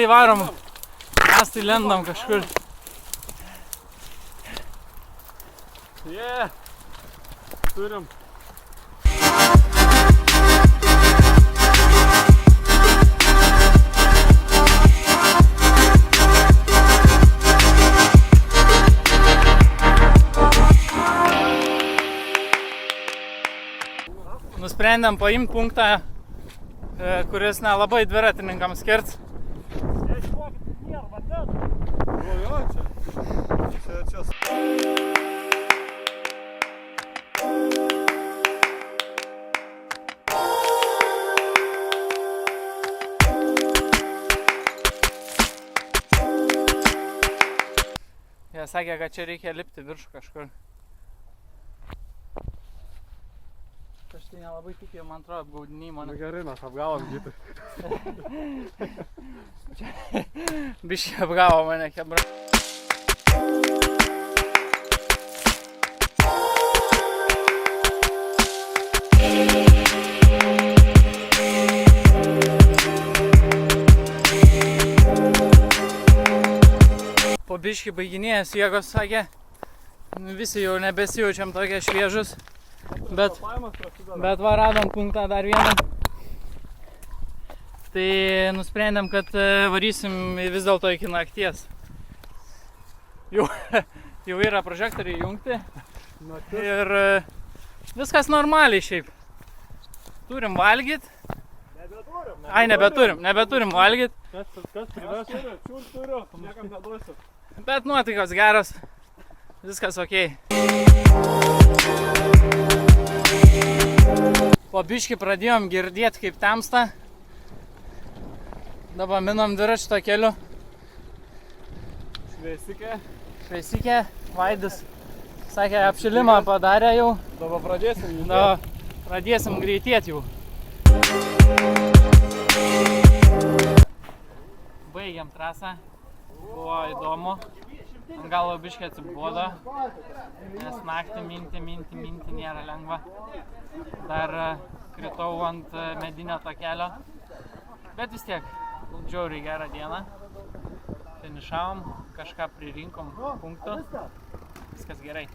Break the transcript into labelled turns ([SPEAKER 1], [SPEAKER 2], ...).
[SPEAKER 1] mielai varom. Mes tai lendam kažkur.
[SPEAKER 2] Turim.
[SPEAKER 1] Nusprendėm paimti punktą, kuris nelabai dviratininkams skirts. Jie sakė, kad čia reikia lipti viršų kažkur. Aš tai nelabai tikėjau, man atrodo, apgaudiniai mane.
[SPEAKER 2] Gerai, mes apgavom gytą.
[SPEAKER 1] Biškai apgavo mane kebra. Po biškai baiginėjęs jėgos, sakė, visi jau nebesijaučiam tokie šviežus. Bet va radom punktą dar vieną. Tai nusprendėm, kad varysim vis dėlto iki nakties. Jau yra prožektoriai jungti. Ir viskas normaliai šiaip. Turim valgyt. Ai, nebeturim valgyt.
[SPEAKER 2] Kas priveš? Turiu, niekam neduosiu.
[SPEAKER 1] Bet nuotaikos geros. Viskas okei. Po biškį pradėjom girdėti, kaip temsta. Dabar minom dviračių to keliu. Šveisikė. Vaidis sakė, apšilimą padarė jau.
[SPEAKER 2] Dabar pradėsim judėti.
[SPEAKER 1] Dabar pradėsim greitėti jau. Baigiam trasą. Buvo įdomu. Gal biškį atsibodo, nes naktį minti nėra lengva. Dar kritau ant medinio takelio, bet vis tiek žiauriai gerą dieną. Finišavom, kažką pririnkom punktų, viskas gerai.